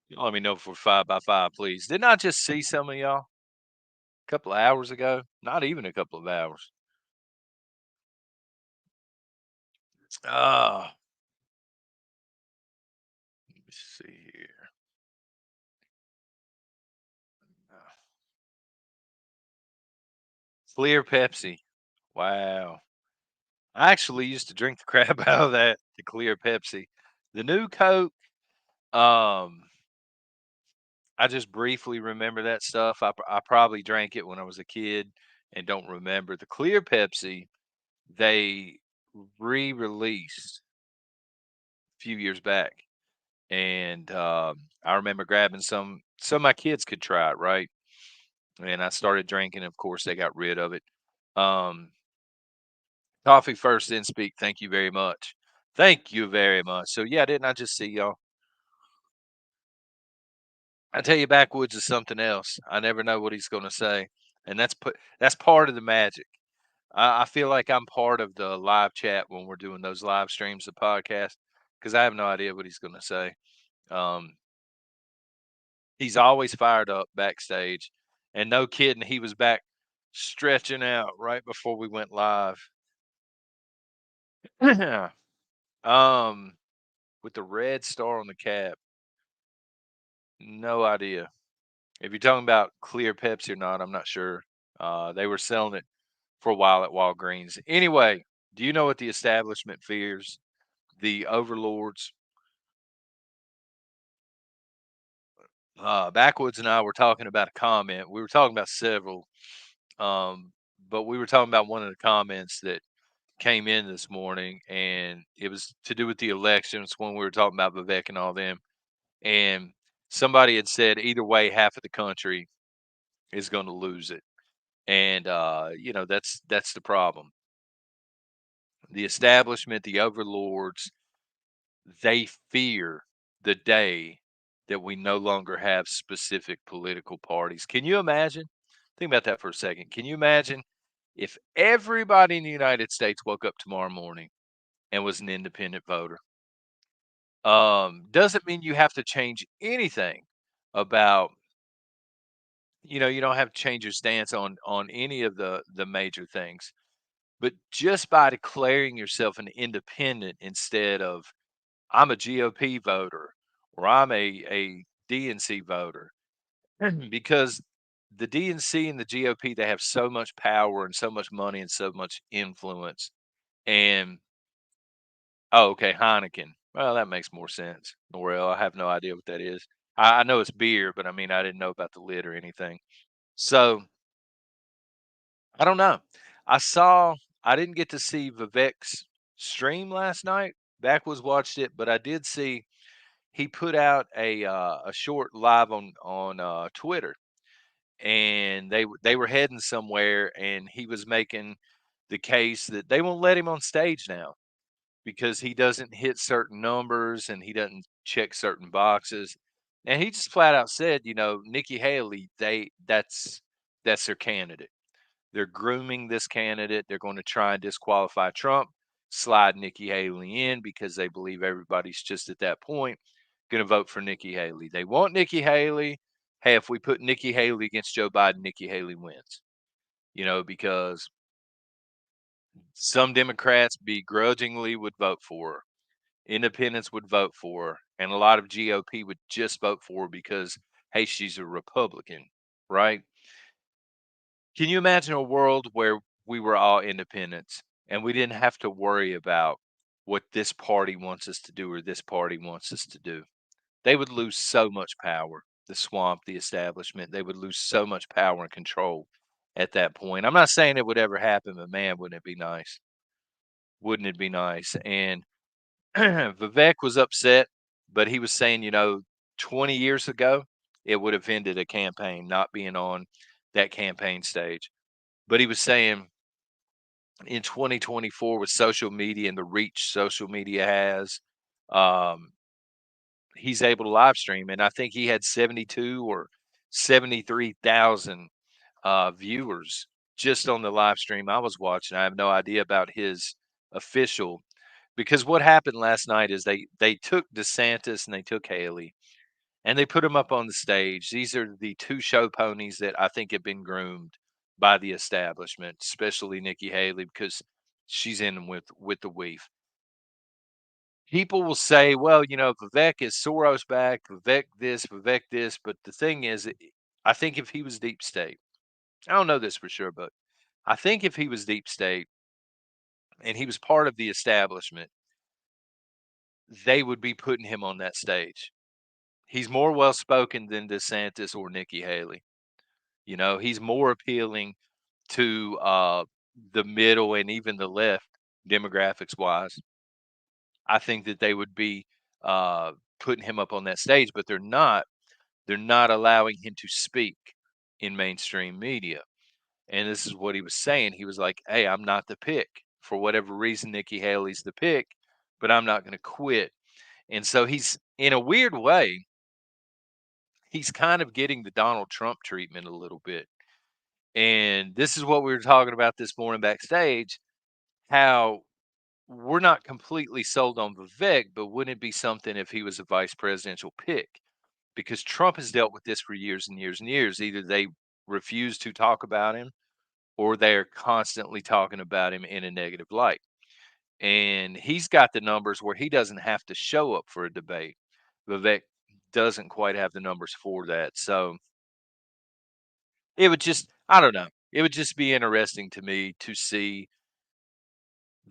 Y'all let me know for 5 by 5, please. Didn't I just see some of y'all a couple of hours ago? Not even a couple of hours. Ah, let me see here. Uh, Clear Pepsi. Wow. I actually used to drink the crap out of that, the clear Pepsi. The new Coke, um, I just briefly remember that stuff. I probably drank it when I was a kid and don't remember. The clear Pepsi, they re-released a few years back. And I remember grabbing some so my kids could try it, right? And I started drinking. Of course, they got rid of it. Um, Coffee first, then speak. Thank you very much. Thank you very much. So yeah, didn't I just see y'all? I tell you, backwoods is something else. I never know what he's going to say, and that's part of the magic. I feel like I'm part of the live chat when we're doing those live streams of podcast because I have no idea what he's going to say. Um, he's always fired up backstage, and no kidding, he was back stretching out right before we went live. um, with the red star on the cap, no idea. If you're talking about clear Pepsi or not, I'm not sure. They were selling it for a while at Walgreens. Anyway, do you know what the establishment fears? The overlords. Backwoods and I were talking about a comment. We were talking about several, um, but we were talking about one of the comments that came in this morning, and it was to do with the elections when we were talking about Vivek and all them. And somebody had said either way, half of the country is going to lose it, and that's the problem. The establishment, the overlords, they fear the day that we no longer have specific political parties. Can you imagine? Think about that for a second. Can you imagine if everybody in the United States woke up tomorrow morning and was an independent voter? Doesn't mean you have to change anything about, you don't have to change your stance on any of the major things. But just by declaring yourself an independent instead of I'm a GOP voter or I'm a DNC voter, because the DNC and the GOP, they have so much power and so much money and so much influence. And oh, okay, Heineken. Well, that makes more sense. Norel, I have no idea what that is. I know it's beer, but I mean, I didn't know about the lid or anything. So I don't know. I didn't get to see Vivek's stream last night. Backwards watched it, but I did see he put out a short live on Twitter, and they were heading somewhere, and he was making the case that they won't let him on stage now because he doesn't hit certain numbers and he doesn't check certain boxes. And he just flat out said, Nikki Haley, that's their candidate. They're grooming this candidate. They're going to try and disqualify Trump, slide Nikki Haley in because they believe everybody's just at that point going to vote for Nikki Haley. They want Nikki Haley. Hey, if we put Nikki Haley against Joe Biden, Nikki Haley wins. Because some Democrats begrudgingly would vote for her. Independents would vote for her, and a lot of GOP would just vote for her because, hey, she's a Republican, right? Can you imagine a world where we were all independents and we didn't have to worry about what this party wants us to do or this party wants us to do? They would lose so much power. The swamp, the establishment, they would lose so much power and control at that point. I'm not saying it would ever happen, but man, wouldn't it be nice? Wouldn't it be nice? And Vivek was upset, but he was saying, 20 years ago, it would have ended a campaign not being on that campaign stage. But he was saying in 2024 with social media and the reach social media has, um, he's able to live stream. And I think he had 72 or 73,000 viewers just on the live stream I was watching. I have no idea about his official, because what happened last night is they took DeSantis and they took Haley, and they put him up on the stage. These are the 2 show ponies that I think have been groomed by the establishment, especially Nikki Haley, because she's in with the weave. People will say, "Well, Vivek is Soros back, Vivek this," but the thing is, I think if he was deep state, I don't know this for sure, but I think if he was deep state and he was part of the establishment, they would be putting him on that stage. He's more well spoken than DeSantis or Nikki Haley. He's more appealing to the middle and even the left demographics wise. I think that they would be putting him up on that stage, but they're not. They're not allowing him to speak in mainstream media. And this is what he was saying. He was like, "Hey, I'm not the pick. For whatever reason, Nikki Haley's the pick, but I'm not going to quit." And so he's, in a weird way, he's kind of getting the Donald Trump treatment a little bit. And this is what we were talking about this morning backstage, how we're not completely sold on Vivek, but wouldn't it be something if he was a vice presidential pick? Because Trump has dealt with this for years and years and years. Either they refuse to talk about him or they're constantly talking about him in a negative light. And he's got the numbers where he doesn't have to show up for a debate. Vivek doesn't quite have the numbers for that. So it would just, I don't know. It would just be interesting to me to see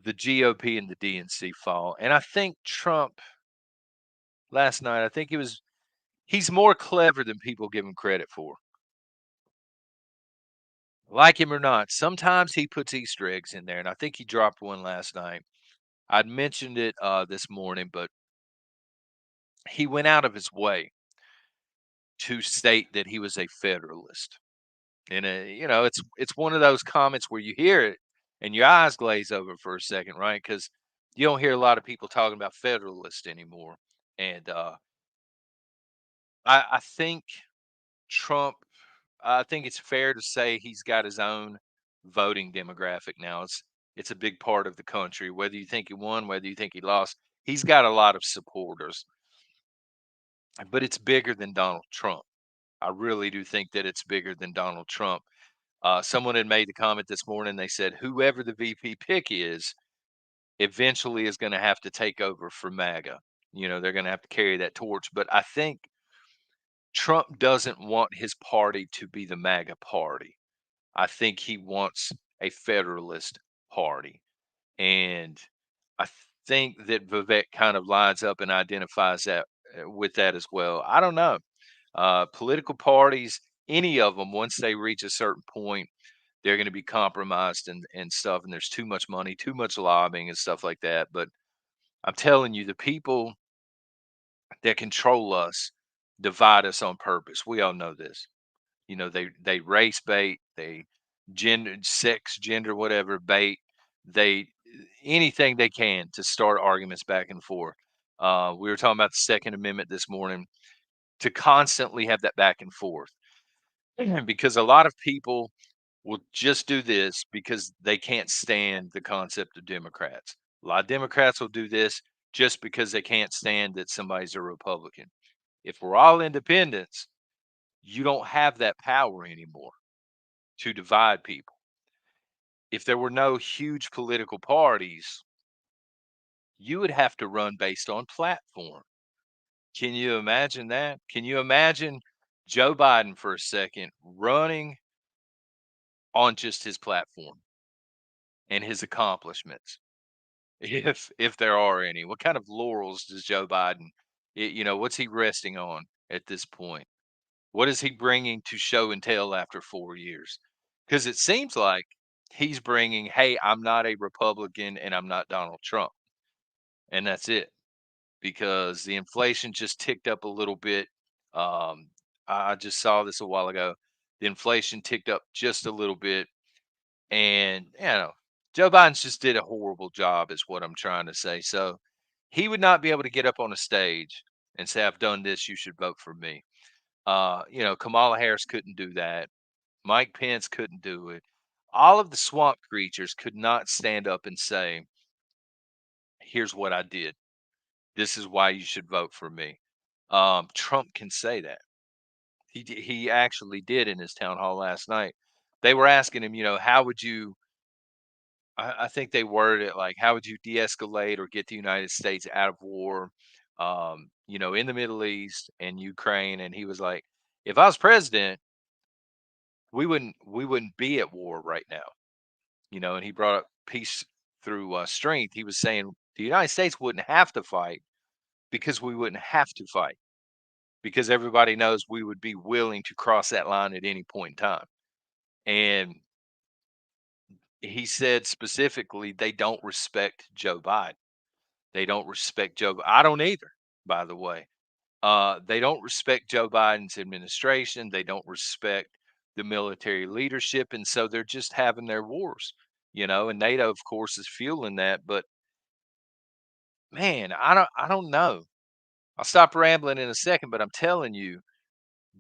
the GOP and the DNC fall. And I think Trump last night, I think he's more clever than people give him credit for. Like him or not, sometimes he puts Easter eggs in there, and I think he dropped one last night. I'd mentioned it this morning, but he went out of his way to state that he was a Federalist. And it's one of those comments where you hear it and your eyes glaze over for a second, right? Because you don't hear a lot of people talking about Federalist anymore. And I think Trump, I think it's fair to say he's got his own voting demographic now. It's a big part of the country. Whether you think he won, whether you think he lost, he's got a lot of supporters. But it's bigger than Donald Trump. I really do think that it's bigger than Donald Trump. Someone had made the comment this morning. They said whoever the VP pick is, eventually is going to have to take over for MAGA. They're going to have to carry that torch. But I think Trump doesn't want his party to be the MAGA party. I think he wants a Federalist party. And I think that Vivek kind of lines up and identifies that with that as well. I don't know. Political parties, any of them, once they reach a certain point, they're going to be compromised and stuff. And there's too much money, too much lobbying and stuff like that. But I'm telling you, the people that control us divide us on purpose. We all know this. They race bait, they gender, sex, gender, whatever bait. They anything they can to start arguments back and forth. We were talking about the Second Amendment this morning to constantly have that back and forth. Because a lot of people will just do this because they can't stand the concept of Democrats. A lot of Democrats will do this just because they can't stand that somebody's a Republican. If we're all independents, you don't have that power anymore to divide people. If there were no huge political parties, you would have to run based on platform. Can you imagine that? Can you imagine Joe Biden for a second running on just his platform and his accomplishments? If there are any, what kind of laurels does Joe Biden, what's he resting on at this point? What is he bringing to show and tell after 4 years? Because it seems like he's bringing, hey, I'm not a Republican and I'm not Donald Trump. And that's it. Because the inflation just ticked up a little bit. I just saw this a while ago. The inflation ticked up just a little bit. And, Joe Biden's just did a horrible job, is what I'm trying to say. So he would not be able to get up on a stage and say, I've done this. You should vote for me. Kamala Harris couldn't do that. Mike Pence couldn't do it. All of the swamp creatures could not stand up and say, here's what I did. This is why you should vote for me. Trump can say that. He actually did in his town hall last night. They were asking him, how would you I think they worded it like, "How would you de-escalate or get the United States out of war, in the Middle East and Ukraine?" And he was like, "If I was president, we wouldn't be at war right now." And he brought up peace through strength. He was saying the United States wouldn't have to fight because we wouldn't have to fight because everybody knows we would be willing to cross that line at any point in time. And he said specifically they don't respect Joe Biden. They don't respect I don't either, by the way. They don't respect Joe Biden's administration. They don't respect the military leadership, and so they're just having their wars, and NATO, of course, is fueling that. But man, I don't know. I'll stop rambling in a second, but I'm telling you,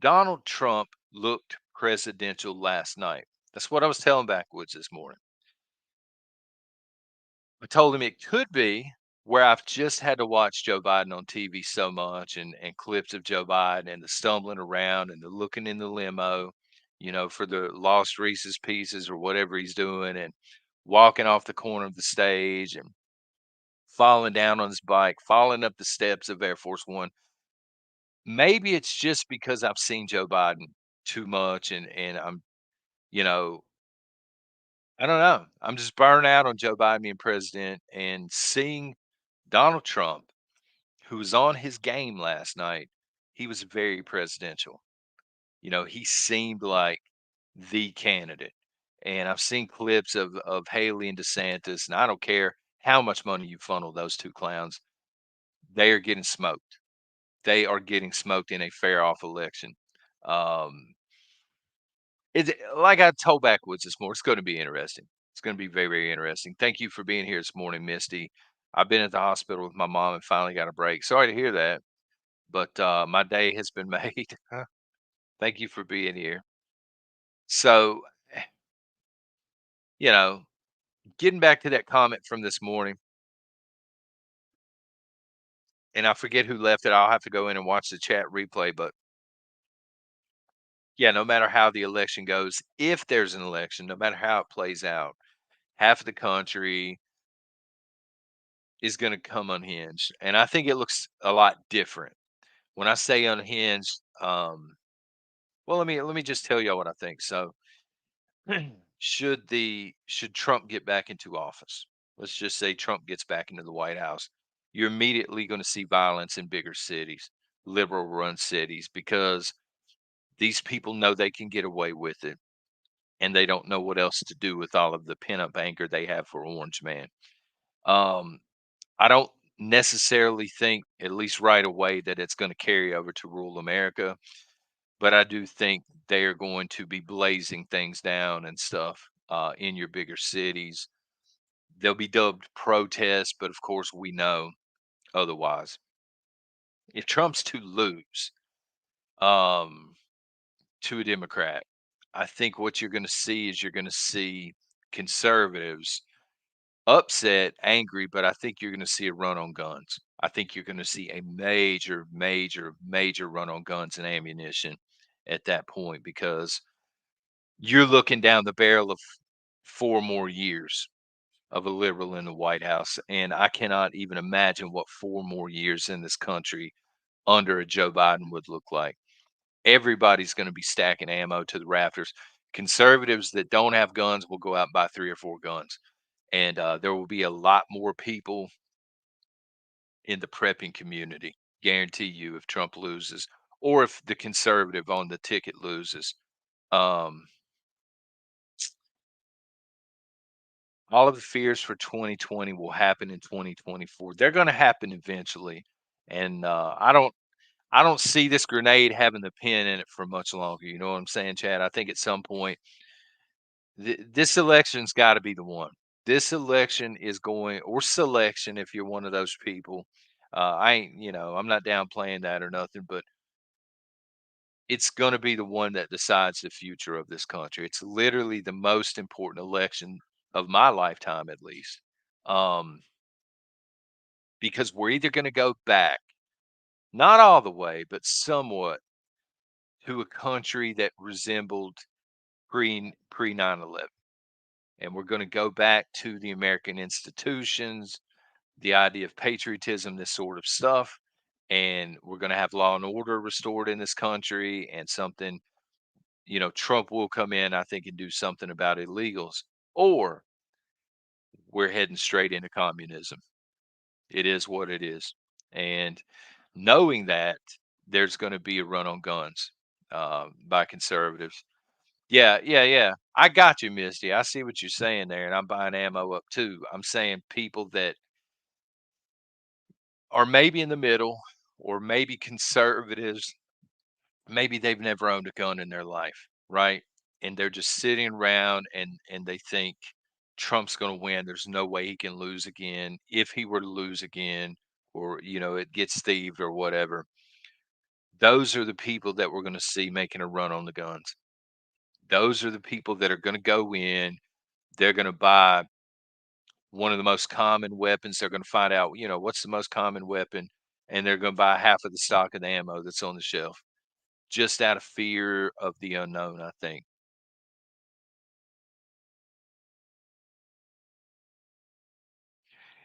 Donald Trump looked presidential last night. That's what I was telling Backwoods this morning. I told him it could be where I've just had to watch Joe Biden on TV so much and clips of Joe Biden and the stumbling around and the looking in the limo, for the lost Reese's pieces or whatever he's doing and walking off the corner of the stage and falling down on his bike, falling up the steps of Air Force One. Maybe it's just because I've seen Joe Biden too much and I'm, you know, I don't know. I'm just burned out on Joe Biden being president and seeing Donald Trump, who was on his game last night. He was very presidential. He seemed like the candidate. And I've seen clips of Haley and DeSantis, and I don't care how much money you funnel those two clowns, they are getting smoked. They are getting smoked in a fair off election. Um, it's like I told Backwoods this morning, it's going to be interesting. It's going to be very, very interesting. Thank you for being here this morning, Misty. I've been at the hospital with my mom and finally got a break. Sorry to hear that, but my day has been made. Thank you for being here. So, you know, getting back to that comment from this morning, and I forget who left it. I'll have to go in and watch the chat replay. But yeah, no matter how the election goes, if there's an election, no matter how it plays out, half of the country is going to come unhinged. And I think it looks a lot different. When I say unhinged, well, let me just tell y'all what I think. So, should Trump get back into office? Let's just say Trump gets back into the White House. You're immediately going to see violence in bigger cities, liberal run cities, because these people know they can get away with it and they don't know what else to do with all of the pent up anger they have for Orange Man. Um, I don't necessarily think, at least right away, that it's going to carry over to rural America, but I do think they are going to be blazing things down and stuff in your bigger cities. They'll be dubbed protests, but of course, we know otherwise. If Trump's to lose um, to a Democrat, I think what you're going to see is you're going to see conservatives upset, angry, but I think you're going to see a run on guns. I think you're going to see a major, major, major run on guns and ammunition at that point because you're looking down the barrel of 4 more years of a liberal in the White House, and I cannot even imagine what 4 more years in this country under a Joe Biden would look like. Everybody's gonna be stacking ammo to the rafters. Conservatives that don't have guns will go out and buy 3 or 4 guns, and, there will be a lot more people in the prepping community, guarantee you, if Trump loses or if the conservative on the ticket loses. Um all of the fears for 2020 will happen in 2024. They're going to happen eventually, and I don't see this grenade having the pin in it for much longer. You know what I'm saying, Chad? I think at some point this election's got to be the one. This election is going, or selection, if you're one of those people. I ain't, I'm not downplaying that or nothing, but it's going to be the one that decides the future of this country. It's literally the most important election of my lifetime, at least. Um, because we're either going to go back not all the way, but somewhat to a country that resembled pre 9/11. And we're going to go back to the American institutions, the idea of patriotism, this sort of stuff. And we're going to have law and order restored in this country, and something, Trump will come in, I think, and do something about illegals, or we're heading straight into communism. It is what it is. And knowing that there's going to be a run on guns by conservatives. Yeah, yeah, yeah. I got you, Misty. I see what you're saying there, and I'm buying ammo up too. I'm saying people that are maybe in the middle, or maybe conservatives, maybe they've never owned a gun in their life, right? And they're just sitting around, and they think Trump's going to win. There's no way he can lose again. If he were to lose again, or it gets thieved or whatever, those are the people that we're going to see making a run on the guns. Those are the people that are going to go in. They're going to buy one of the most common weapons. They're going to find out, what's the most common weapon, and they're going to buy half of the stock of the ammo that's on the shelf, just out of fear of the unknown, I think.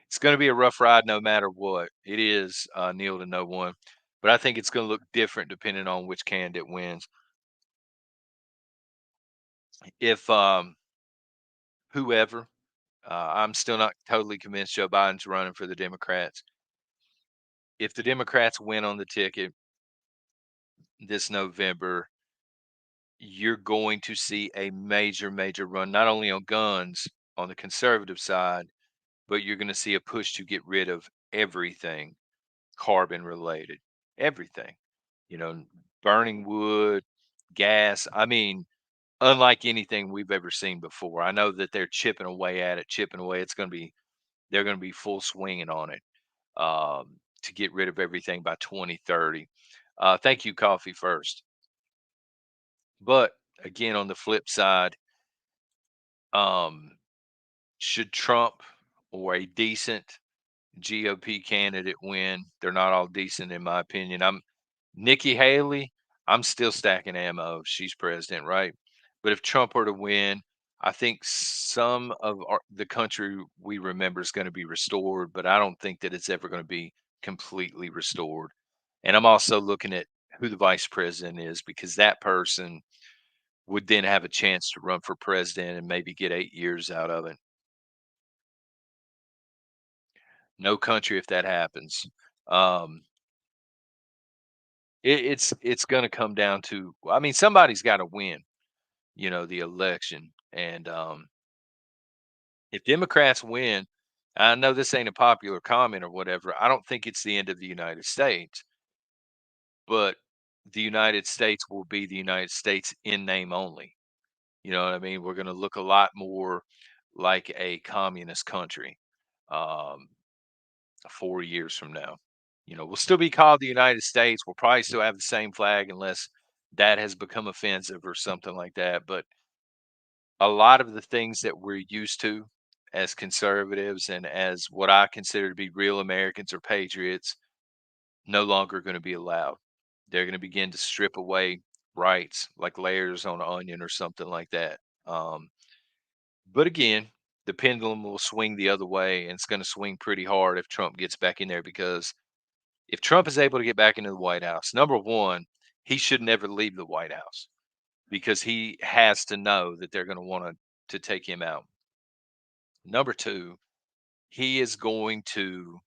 It's gonna be a rough ride no matter what. It is, Neil, to no one, but I think it's gonna look different depending on which candidate wins. If, whoever, I'm still not totally convinced Joe Biden's running for the Democrats. If the Democrats win on the ticket this November, you're going to see a major, major run, not only on guns on the conservative side, but you're gonna see a push to get rid of everything carbon related, everything, you know, burning wood, gas. I mean, unlike anything we've ever seen before. I know that they're chipping away at it, chipping away. They're going to be full swinging on it to get rid of everything by 2030. Thank you, Coffee First. But again, on the flip side, um, should Trump or a decent GOP candidate win? They're not all decent, in my opinion. Nikki Haley, I'm still stacking ammo if she's president, right? But if Trump were to win, I think some of the country we remember is going to be restored, but I don't think that it's ever going to be completely restored. And I'm also looking at who the vice president is, because that person would then have a chance to run for president and maybe get 8 years out of it. No country if that happens. Um, it's going to come down to, I mean, somebody's got to win, the election. And if Democrats win, I know this ain't a popular comment or whatever. I don't think it's the end of the United States, but the United States will be the United States in name only. You know what I mean? We're going to look a lot more like a communist country, um, 4 years from now. We'll still be called the United States. We'll probably still have the same flag unless that has become offensive or something like that. But a lot of the things that we're used to as conservatives and as what I consider to be real Americans or patriots no longer going to be allowed. They're going to begin to strip away rights like layers on an onion or something like that. But again, the pendulum will swing the other way, and it's going to swing pretty hard if Trump gets back in there, because if Trump is able to get back into the White House, number one, he should never leave the White House, because he has to know that they're going to want to take him out. Number two, he is going to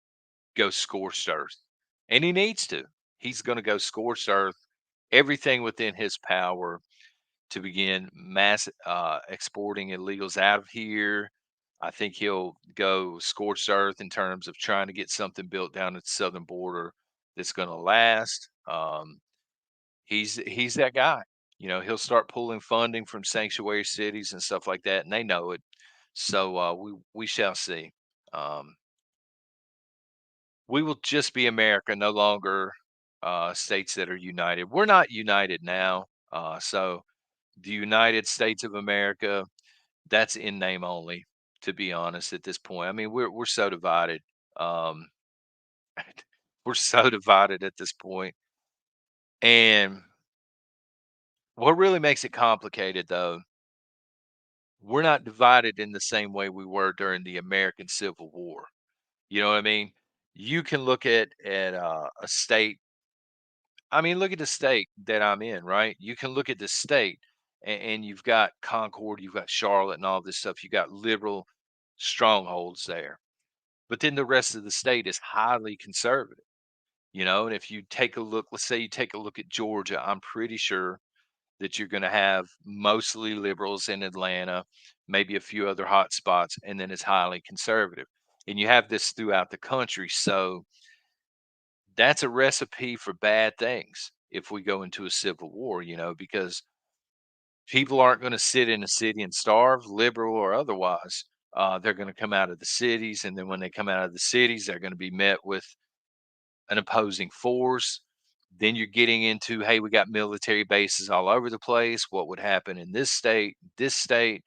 go scorched earth, and he needs to. He's going to go scorched earth, everything within his power to begin mass exporting illegals out of here. I think he'll go scorched earth in terms of trying to get something built down at the southern border that's going to last. He's that guy. He'll start pulling funding from sanctuary cities and stuff like that, and they know it. So we shall see. Um, we will just be America, no longer states that are united. We're not united now. So the United States of America, that's in name only, to be honest, at this point. I mean, we're so divided. Um, We're so divided at this point. And what really makes it complicated, though, we're not divided in the same way we were during the American Civil War. You know what I mean? You can look at a state. I mean, look at the state that I'm in, right? You can look at the state, and you've got Concord, you've got Charlotte, and all this stuff. You got liberal strongholds there, but then the rest of the state is highly conservative. And if you take a look, let's say you take a look at Georgia, I'm pretty sure that you're going to have mostly liberals in Atlanta, maybe a few other hot spots, and then it's highly conservative. And you have this throughout the country. So that's a recipe for bad things if we go into a civil war, because people aren't going to sit in a city and starve, liberal or otherwise. They're going to come out of the cities. And then when they come out of the cities, they're going to be met with an opposing force. Then you're getting into, hey, we got military bases all over the place. What would happen in this state, this state?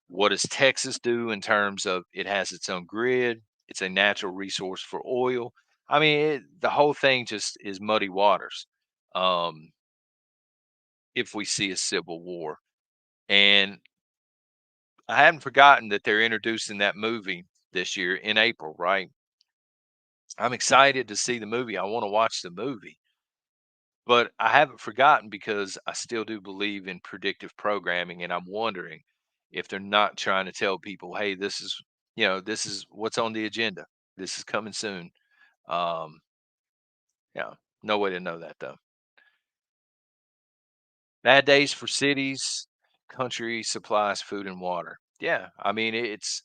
What does Texas do in terms of it has its own grid? It's a natural resource for oil. I mean, the whole thing just is muddy waters um, if we see a civil war. And I haven't forgotten that they're introducing that movie this year in April, right? I'm excited to see the movie. I want to watch the movie. But I haven't forgotten because I still do believe in predictive programming, and I'm wondering if they're not trying to tell people, "Hey, this is what's on the agenda. This is coming soon." Um, yeah, no way to know that though. Bad days for cities, country supplies food and water. Yeah, I mean it's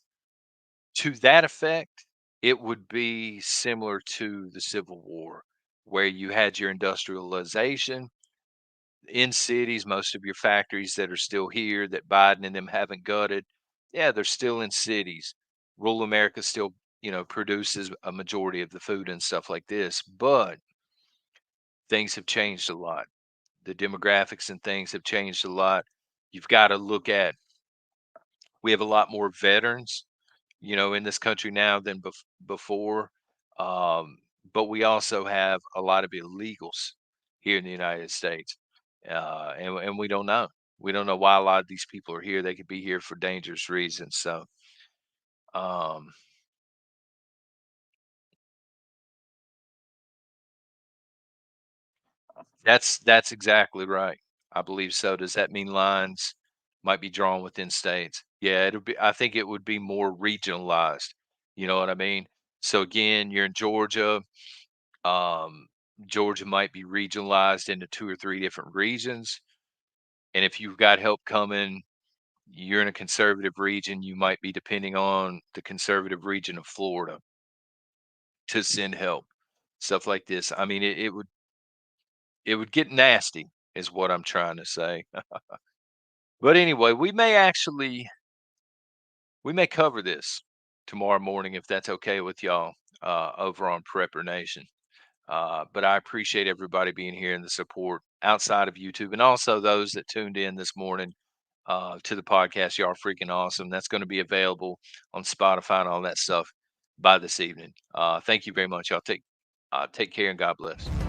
to that effect. It would be similar to the Civil War, where you had your industrialization in cities, most of your factories that are still here that Biden and them haven't gutted, yeah, they're still in cities. Rural America still, produces a majority of the food and stuff like this, but things have changed a lot. The demographics and things have changed a lot. You've got to look at, we have a lot more veterans, in this country now than before. Um, but we also have a lot of illegals here in the United States, and we don't know. We don't know why a lot of these people are here. They could be here for dangerous reasons. So um, that's exactly right. I believe so. Does that mean lines might be drawn within states? Yeah, it'll be. I think it would be more regionalized. You know what I mean? So again, you're in Georgia. Um, Georgia might be regionalized into 2 or 3 different regions, and if you've got help coming, you're in a conservative region, you might be depending on the conservative region of Florida to send help, stuff like this. I mean, it would get nasty is what I'm trying to say. But anyway, we may cover this tomorrow morning if that's okay with y'all, over on Prepper Nation. But I appreciate everybody being here and the support outside of YouTube, and also those that tuned in this morning to the podcast. Y'all are freaking awesome. That's going to be available on Spotify and all that stuff by this evening. Thank you very much. Y'all take care and God bless.